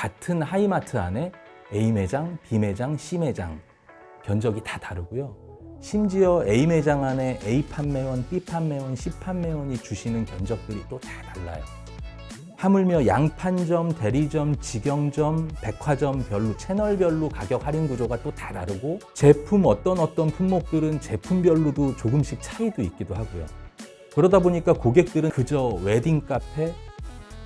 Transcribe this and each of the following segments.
같은 하이마트 안에 A 매장, B 매장, C 매장 견적이 다 다르고요. 심지어 A 매장 안에 A 판매원, B 판매원, C 판매원이 주시는 견적들이 또 다 달라요. 하물며 양판점, 대리점, 직영점, 백화점별로, 채널별로 가격 할인 구조가 또 다 다르고 제품 어떤 품목들은 제품별로도 조금씩 차이도 있기도 하고요. 그러다 보니까 고객들은 그저 웨딩 카페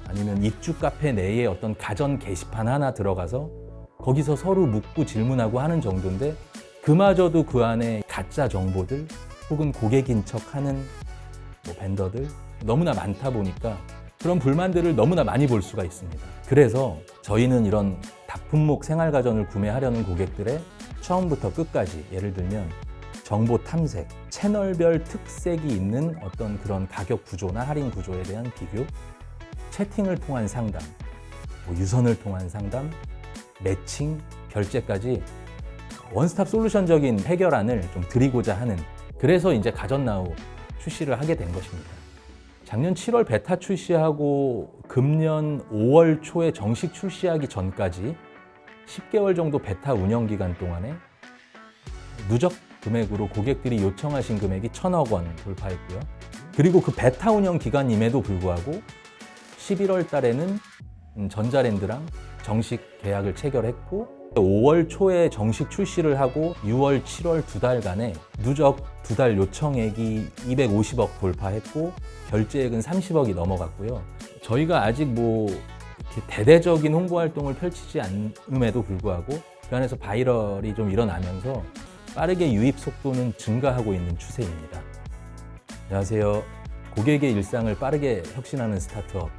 아니면 입주 카페 내에 어떤 가전 게시판 하나 들어가서 거기서 서로 묻고 질문하고 하는 정도인데 그마저도 그 안에 가짜 정보들 혹은 고객인 척하는 벤더들 너무나 많다 보니까 그런 불만들을 너무나 많이 볼 수가 있습니다. 그래서 저희는 이런 다품목 생활가전을 구매하려는 고객들의 처음부터 끝까지 예를 들면 정보 탐색, 채널별 특색이 있는 어떤 그런 가격 구조나 할인 구조에 대한 비교, 채팅을 통한 상담, 유선을 통한 상담, 매칭, 결제까지 원스톱 솔루션적인 해결안을 좀 드리고자 하는 그래서 이제 가전나우 출시를 하게 된 것입니다. 작년 7월 베타 출시하고 금년 5월 초에 정식 출시하기 전까지 10개월 정도 베타 운영 기간 동안에 누적 금액으로 고객들이 요청하신 금액이 1,000억 원 돌파했고요. 그리고 그 베타 운영 기간임에도 불구하고 11월 달에는 전자랜드랑 정식 계약을 체결했고 5월 초에 정식 출시를 하고 6월, 7월 두 달간에 누적 두 달 요청액이 250억 돌파했고 결제액은 30억이 넘어갔고요. 저희가 아직 이렇게 대대적인 홍보 활동을 펼치지 않음에도 불구하고 그 안에서 바이럴이 좀 일어나면서 빠르게 유입 속도는 증가하고 있는 추세입니다. 안녕하세요. 고객의 일상을 빠르게 혁신하는 스타트업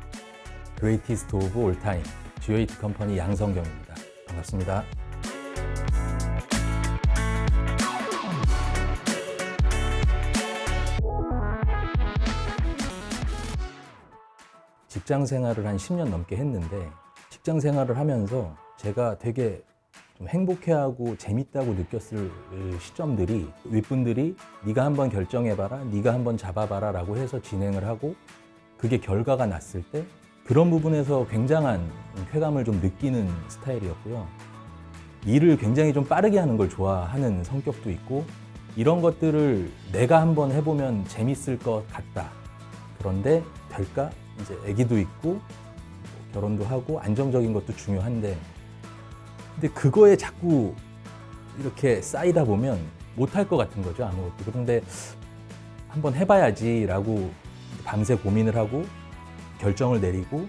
그레이티스트 오브 올타임 G8 컴퍼니 양성경입니다. 반갑습니다. 직장 생활을 한 10년 넘게 했는데 직장 생활을 하면서 제가 되게 좀 행복해하고 재밌다고 느꼈을 시점들이 윗분들이 네가 한번 결정해봐라, 네가 한번 잡아봐라 라고 해서 진행을 하고 그게 결과가 났을 때 그런 부분에서 굉장한 쾌감을 좀 느끼는 스타일이었고요. 일을 굉장히 좀 빠르게 하는 걸 좋아하는 성격도 있고 이런 것들을 내가 한번 해보면 재밌을 것 같다. 그런데 될까? 이제 아기도 있고 결혼도 하고 안정적인 것도 중요한데 근데 그거에 자꾸 이렇게 쌓이다 보면 못할 것 같은 거죠, 아무것도. 그런데 한번 해봐야지라고 밤새 고민을 하고 결정을 내리고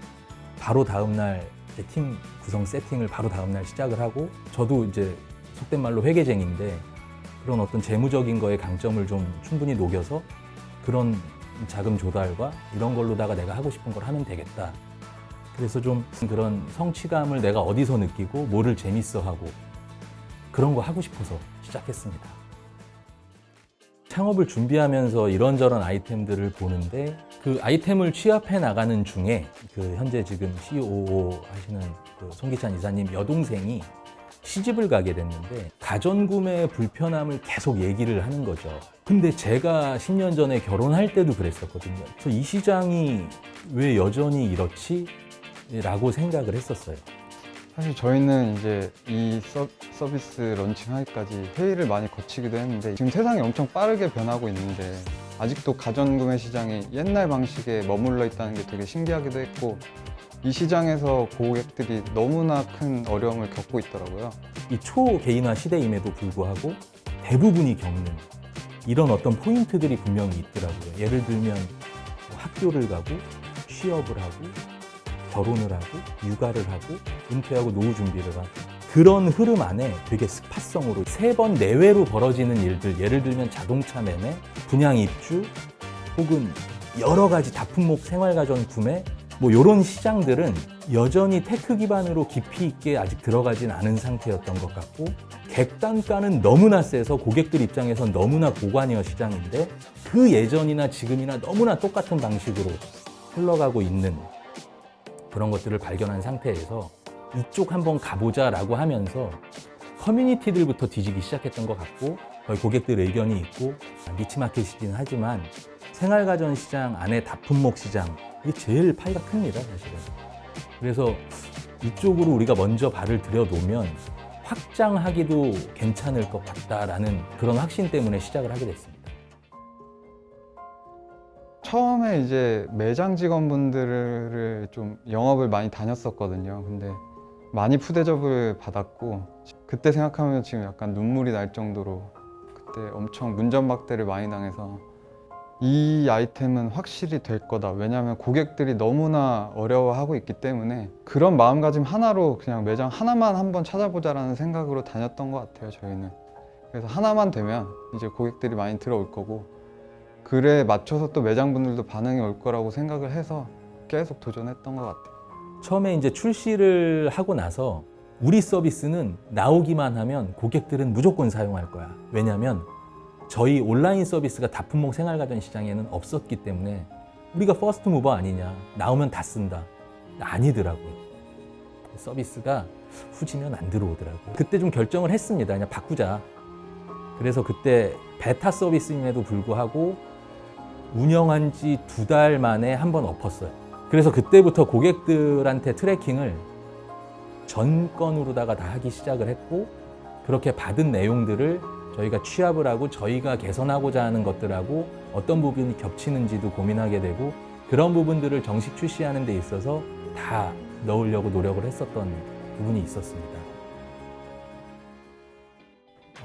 바로 다음날 팀 구성 세팅을 바로 다음날 시작을 하고 저도 이제 속된 말로 회계쟁인데 그런 어떤 재무적인 거에 강점을 좀 충분히 녹여서 그런 자금 조달과 이런 걸로다가 내가 하고 싶은 걸 하면 되겠다. 그래서 좀 그런 성취감을 내가 어디서 느끼고 뭐를 재밌어 하고 그런 거 하고 싶어서 시작했습니다. 창업을 준비하면서 이런저런 아이템들을 보는데 그 아이템을 취합해 나가는 중에 그 현재 지금 COO 하시는 그 송기찬 이사님 여동생이 시집을 가게 됐는데 가전구매의 불편함을 계속 얘기를 하는 거죠. 근데 제가 10년 전에 결혼할 때도 그랬었거든요. 그래서 이 시장이 왜 여전히 이렇지? 라고 생각을 했었어요. 사실 저희는 이제 이 서비스 런칭하기까지 회의를 많이 거치기도 했는데 지금 세상이 엄청 빠르게 변하고 있는데 아직도 가전구매 시장이 옛날 방식에 머물러 있다는 게 되게 신기하기도 했고 이 시장에서 고객들이 너무나 큰 어려움을 겪고 있더라고요. 이 초개인화 시대임에도 불구하고 대부분이 겪는 이런 어떤 포인트들이 분명히 있더라고요. 예를 들면 학교를 가고 취업을 하고 결혼을 하고 육아를 하고 은퇴하고 노후 준비를 하고 그런 흐름 안에 되게 스팟성으로 3번 내외로 벌어지는 일들 예를 들면 자동차 매매, 분양 입주 혹은 여러 가지 다품목 생활가전 구매 이런 시장들은 여전히 테크 기반으로 깊이 있게 아직 들어가진 않은 상태였던 것 같고 객단가는 너무나 세서 고객들 입장에선 너무나 고관여 시장인데 그 예전이나 지금이나 너무나 똑같은 방식으로 흘러가고 있는 그런 것들을 발견한 상태에서 이쪽 한번 가보자라고 하면서 커뮤니티들부터 뒤지기 시작했던 것 같고 거의 고객들 의견이 있고 니치마켓이긴 하지만 생활가전 시장 안에 다품목 시장 이게 제일 파이가 큽니다, 사실은. 그래서 이쪽으로 우리가 먼저 발을 들여놓으면 확장하기도 괜찮을 것 같다라는 그런 확신 때문에 시작을 하게 됐습니다. 처음에 이제 매장 직원분들을 좀 영업을 많이 다녔었거든요. 근데 많이 푸대접을 받았고 그때 생각하면 지금 약간 눈물이 날 정도로 그때 엄청 문전박대를 많이 당해서 이 아이템은 확실히 될 거다. 왜냐하면 고객들이 너무나 어려워하고 있기 때문에 그런 마음가짐 하나로 그냥 매장 하나만 한번 찾아보자라는 생각으로 다녔던 것 같아요, 저희는. 그래서 하나만 되면 이제 고객들이 많이 들어올 거고 글에 맞춰서 또 매장분들도 반응이 올 거라고 생각을 해서 계속 도전했던 것 같아요. 처음에 이제 출시를 하고 나서 우리 서비스는 나오기만 하면 고객들은 무조건 사용할 거야. 왜냐하면 저희 온라인 서비스가 다품목 생활가전 시장에는 없었기 때문에 우리가 퍼스트 무버 아니냐, 나오면 다 쓴다. 아니더라고요. 서비스가 후지면 안 들어오더라고요. 그때 좀 결정을 했습니다. 그냥 바꾸자. 그래서 그때 베타 서비스임에도 불구하고 운영한 지 2달 만에 한 번 엎었어요. 그래서 그때부터 고객들한테 트래킹을 전 건으로다가 다 하기 시작을 했고, 그렇게 받은 내용들을 저희가 취합을 하고 저희가 개선하고자 하는 것들하고 어떤 부분이 겹치는지도 고민하게 되고, 그런 부분들을 정식 출시하는 데 있어서 다 넣으려고 노력을 했었던 부분이 있었습니다.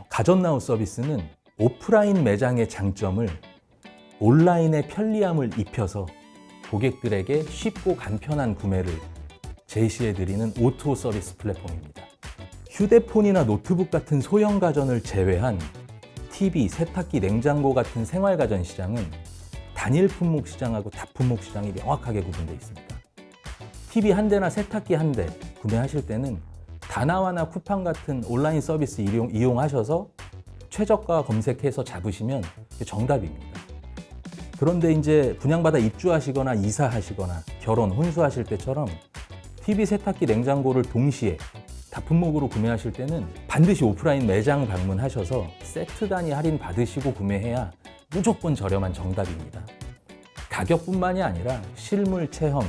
가전나우 서비스는 오프라인 매장의 장점을 온라인의 편리함을 입혀서 고객들에게 쉽고 간편한 구매를 제시해드리는 오토 서비스 플랫폼입니다. 휴대폰이나 노트북 같은 소형 가전을 제외한 TV, 세탁기, 냉장고 같은 생활가전 시장은 단일 품목 시장하고 다품목 시장이 명확하게 구분되어 있습니다. TV 한 대나 세탁기 한 대 구매하실 때는 다나와나 쿠팡 같은 온라인 서비스 이용하셔서 최저가 검색해서 잡으시면 정답입니다. 그런데 이제 분양받아 입주하시거나 이사하시거나 결혼, 혼수하실 때처럼 TV, 세탁기, 냉장고를 동시에 다품목으로 구매하실 때는 반드시 오프라인 매장 방문하셔서 세트 단위 할인 받으시고 구매해야 무조건 저렴한 정답입니다. 가격뿐만이 아니라 실물 체험,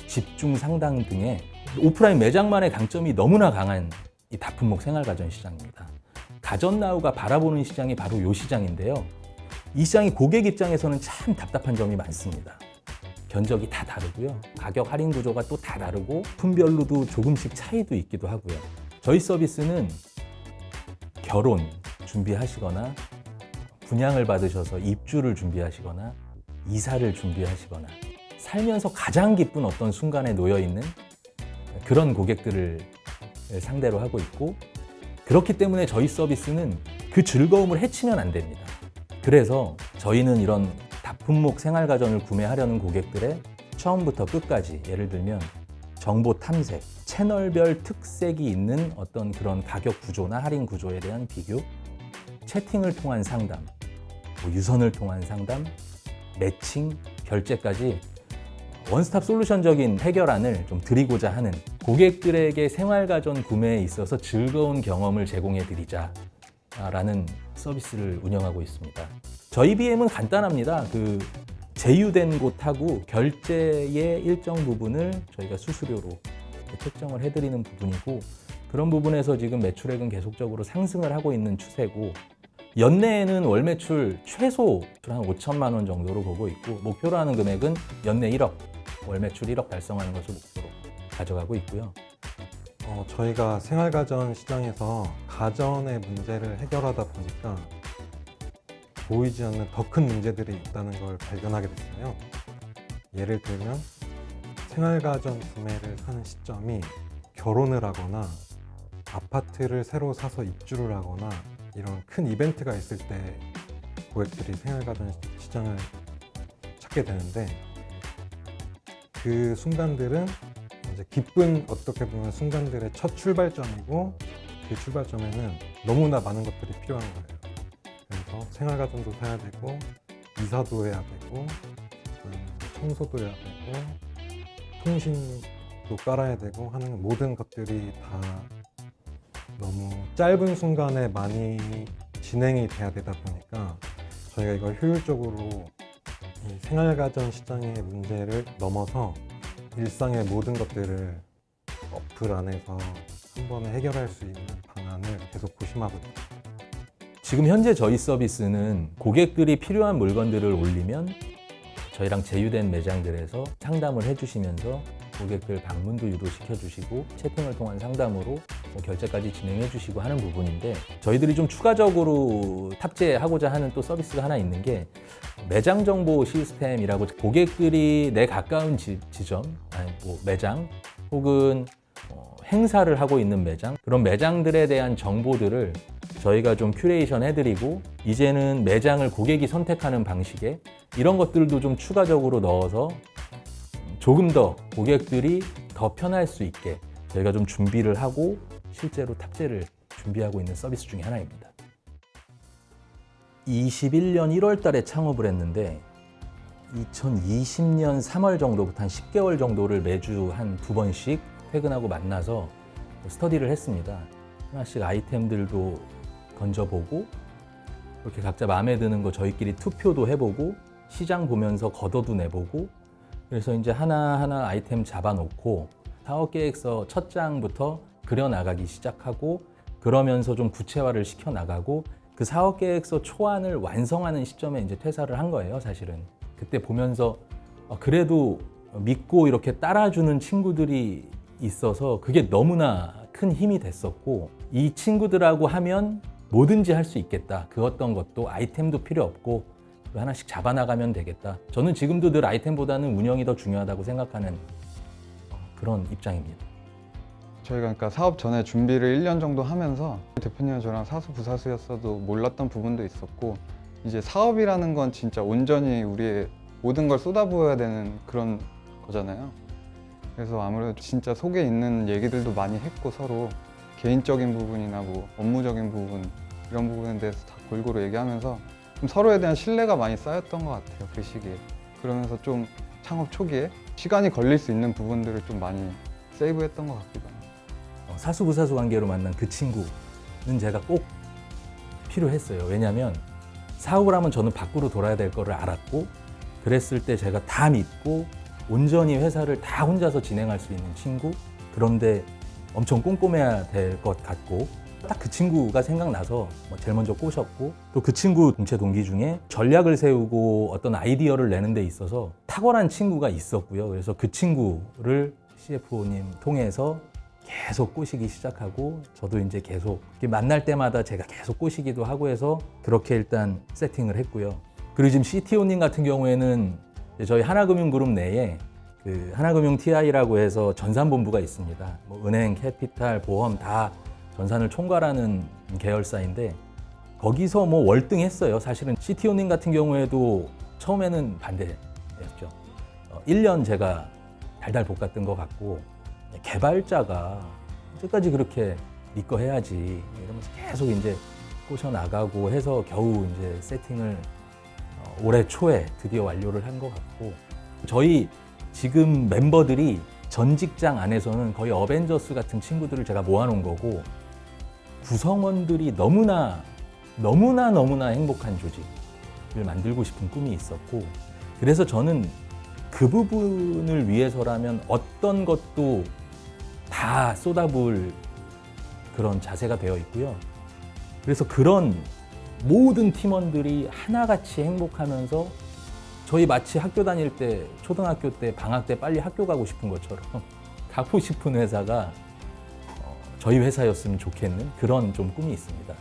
집중 상담 등의 오프라인 매장만의 강점이 너무나 강한 이 다품목 생활가전 시장입니다. 가전나우가 바라보는 시장이 바로 이 시장인데요. 이 시장이 고객 입장에서는 참 답답한 점이 많습니다. 견적이 다 다르고요. 가격 할인 구조가 또 다 다르고 품별로도 조금씩 차이도 있기도 하고요. 저희 서비스는 결혼 준비하시거나 분양을 받으셔서 입주를 준비하시거나 이사를 준비하시거나 살면서 가장 기쁜 어떤 순간에 놓여 있는 그런 고객들을 상대로 하고 있고, 그렇기 때문에 저희 서비스는 그 즐거움을 해치면 안 됩니다. 그래서 저희는 이런 다품목 생활가전을 구매하려는 고객들의 처음부터 끝까지, 예를 들면 정보 탐색, 채널별 특색이 있는 어떤 그런 가격 구조나 할인 구조에 대한 비교, 채팅을 통한 상담, 유선을 통한 상담, 매칭, 결제까지 원스톱 솔루션적인 해결안을 좀 드리고자 하는, 고객들에게 생활가전 구매에 있어서 즐거운 경험을 제공해 드리자라는 서비스를 운영하고 있습니다. 저희 BM은 간단합니다. 제휴된 곳하고 결제의 일정 부분을 저희가 수수료로 책정을 해드리는 부분이고, 그런 부분에서 지금 매출액은 계속적으로 상승을 하고 있는 추세고, 연내에는 월 매출 최소 한 5천만 원 정도로 보고 있고, 목표로 하는 금액은 연내 1억, 월 매출 1억 달성하는 것을 목표로 가져가고 있고요. 저희가 생활가전 시장에서 가전의 문제를 해결하다 보니까 보이지 않는 더 큰 문제들이 있다는 걸 발견하게 됐어요. 예를 들면 생활가전 구매를 하는 시점이 결혼을 하거나 아파트를 새로 사서 입주를 하거나 이런 큰 이벤트가 있을 때 고객들이 생활가전 시장을 찾게 되는데, 그 순간들은 이제 기쁜, 어떻게 보면 순간들의 첫 출발점이고, 그 출발점에는 너무나 많은 것들이 필요한 거예요. 그래서 생활가전도 사야 되고, 이사도 해야 되고, 청소도 해야 되고, 통신도 깔아야 되고 하는 모든 것들이 다 너무 짧은 순간에 많이 진행이 돼야 되다 보니까 저희가 이걸 효율적으로 이 생활가전 시장의 문제를 넘어서 일상의 모든 것들을 어플 안에서 한 번에 해결할 수 있는 방안을 계속 고심하고 있습니다. 지금 현재 저희 서비스는 고객들이 필요한 물건들을 올리면 저희랑 제휴된 매장들에서 상담을 해주시면서 고객들 방문도 유도시켜 주시고 채팅을 통한 상담으로 결제까지 진행해 주시고 하는 부분인데, 저희들이 좀 추가적으로 탑재하고자 하는 또 서비스가 하나 있는 게 매장 정보 시스템이라고, 고객들이 내 가까운 지점, 아니 뭐 매장 혹은 행사를 하고 있는 매장, 그런 매장들에 대한 정보들을 저희가 좀 큐레이션 해드리고, 이제는 매장을 고객이 선택하는 방식에 이런 것들도 좀 추가적으로 넣어서 조금 더 고객들이 더 편할 수 있게 저희가 좀 준비를 하고 실제로 탑재를 준비하고 있는 서비스 중에 하나입니다. 21년 1월 달에 창업을 했는데 2020년 3월 정도부터 한 10개월 정도를 매주 한 2번씩 퇴근하고 만나서 스터디를 했습니다. 하나씩 아이템들도 건져보고, 그렇게 각자 마음에 드는 거 저희끼리 투표도 해보고, 시장 보면서 걷어도 내보고, 그래서 이제 하나하나 아이템 잡아놓고 사업 계획서 첫 장부터 그려나가기 시작하고, 그러면서 좀 구체화를 시켜나가고, 그 사업 계획서 초안을 완성하는 시점에 이제 퇴사를 한 거예요, 사실은. 그때 보면서 그래도 믿고 이렇게 따라주는 친구들이 있어서 그게 너무나 큰 힘이 됐었고, 이 친구들하고 하면 뭐든지 할 수 있겠다. 그 어떤 것도 아이템도 필요 없고 하나씩 잡아나가면 되겠다. 저는 지금도 늘 아이템보다는 운영이 더 중요하다고 생각하는 그런 입장입니다. 저희가 그러니까 사업 전에 준비를 1년 정도 하면서 대표님은 저랑 사수 부사수였어도 몰랐던 부분도 있었고, 이제 사업이라는 건 진짜 온전히 우리의 모든 걸 쏟아부어야 되는 그런 거잖아요. 그래서 아무래도 진짜 속에 있는 얘기들도 많이 했고, 서로 개인적인 부분이나 뭐 업무적인 부분, 이런 부분에 대해서 다 골고루 얘기하면서 좀 서로에 대한 신뢰가 많이 쌓였던 것 같아요, 그 시기에. 그러면서 좀 창업 초기에 시간이 걸릴 수 있는 부분들을 좀 많이 세이브했던 것 같기도 합니다. 사수부사수 관계로 만난 그 친구는 제가 꼭 필요했어요. 왜냐하면 사업을 하면 저는 밖으로 돌아야 될 거를 알았고, 그랬을 때 제가 다 믿고 온전히 회사를 다 혼자서 진행할 수 있는 친구, 그런데 엄청 꼼꼼해야 될 것 같고, 딱 그 친구가 생각나서 제일 먼저 꼬셨고, 또 그 친구 동체 동기 중에 전략을 세우고 어떤 아이디어를 내는 데 있어서 탁월한 친구가 있었고요. 그래서 그 친구를 CFO님 통해서 계속 꼬시기 시작하고, 저도 이제 계속 만날 때마다 제가 계속 꼬시기도 하고 해서 그렇게 일단 세팅을 했고요. 그리고 지금 CTO님 같은 경우에는 저희 하나금융그룹 내에 그 하나금융 TI라고 해서 전산본부가 있습니다. 뭐 은행, 캐피탈, 보험 다 전산을 총괄하는 계열사인데, 거기서 뭐 월등했어요. 사실은 CTO님 같은 경우에도 처음에는 반대였죠. 1년 제가 달달 볶았던 것 같고, 개발자가 언제까지 그렇게 믿고 해야지 이러면서 계속 이제 꼬셔 나가고 해서 겨우 이제 세팅을 올해 초에 드디어 완료를 한 것 같고, 저희 지금 멤버들이 전 직장 안에서는 거의 어벤져스 같은 친구들을 제가 모아놓은 거고, 구성원들이 너무나 행복한 조직을 만들고 싶은 꿈이 있었고, 그래서 저는 그 부분을 위해서라면 어떤 것도 다 쏟아부을 그런 자세가 되어 있고요. 그래서 그런 모든 팀원들이 하나같이 행복하면서, 저희 마치 학교 다닐 때, 초등학교 때 방학 때 빨리 학교 가고 싶은 것처럼 가고 싶은 회사가 저희 회사였으면 좋겠는 그런 좀 꿈이 있습니다.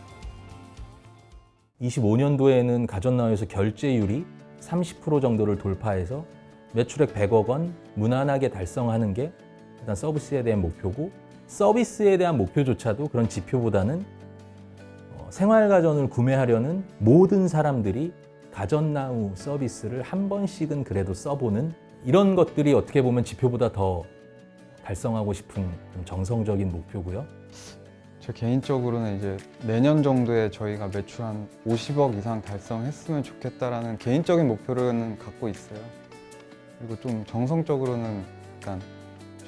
25년도에는 가전나우에서 결제율이 30% 정도를 돌파해서 매출액 100억 원 무난하게 달성하는 게 일단 서비스에 대한 목표고, 서비스에 대한 목표조차도 그런 지표보다는 생활가전을 구매하려는 모든 사람들이 가전나우 서비스를 한 번씩은 그래도 써보는, 이런 것들이 어떻게 보면 지표보다 더 달성하고 싶은 좀 정성적인 목표고요. 제 개인적으로는 이제 내년 정도에 저희가 매출 한 50억 이상 달성했으면 좋겠다라는 개인적인 목표는 갖고 있어요. 그리고 좀 정성적으로는 일단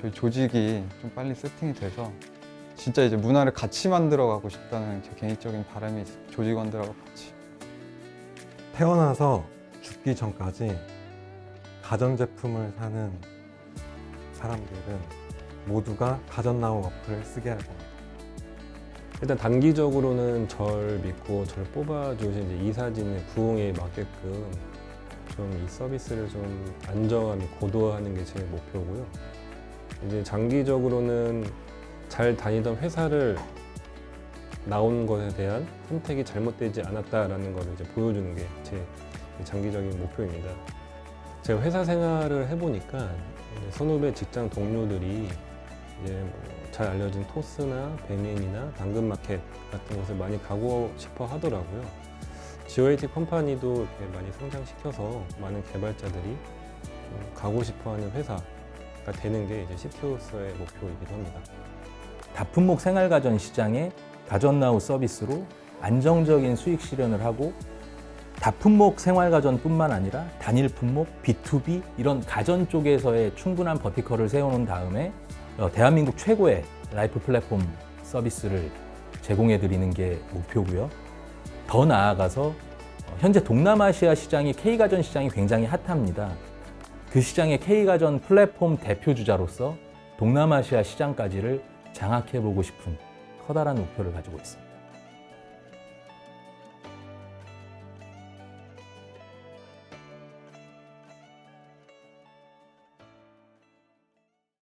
저희 조직이 좀 빨리 세팅이 돼서 진짜 이제 문화를 같이 만들어가고 싶다는 제 개인적인 바람이 있어요. 조직원들하고 같이. 태어나서 죽기 전까지 가전제품을 사는 사람들은 모두가 가전나우 어플을 쓰게 할 겁니다. 일단 단기적으로는 절 믿고 절 뽑아주신 이제 이사진의 부응에 맞게끔 좀 이 서비스를 좀 안정하게 고도화하는 게 제 목표고요. 이제 장기적으로는 잘 다니던 회사를 나온 것에 대한 선택이 잘못되지 않았다라는 것을 이제 보여주는 게 제 장기적인 목표입니다. 제가 회사 생활을 해보니까 이제 선후배 직장 동료들이 이제 뭐 잘 알려진 토스나 배민이나 당근마켓 같은 곳을 많이 가고 싶어 하더라고요. GOAT 컴퍼니도 이렇게 많이 성장시켜서 많은 개발자들이 가고 싶어하는 회사가 되는 게 이제 CTO로서의 목표이기도 합니다. 다품목 생활가전 시장에 가전나우 서비스로 안정적인 수익 실현을 하고 다품목 생활가전뿐만 아니라 단일 품목, B2B 이런 가전 쪽에서의 충분한 버티컬을 세워놓은 다음에 대한민국 최고의 라이프 플랫폼 서비스를 제공해 드리는 게 목표고요. 더 나아가서 현재 동남아시아 시장이 K가전 시장이 굉장히 핫합니다. 그 시장의 K가전 플랫폼 대표주자로서 동남아시아 시장까지를 장악해 보고 싶은 커다란 목표를 가지고 있습니다.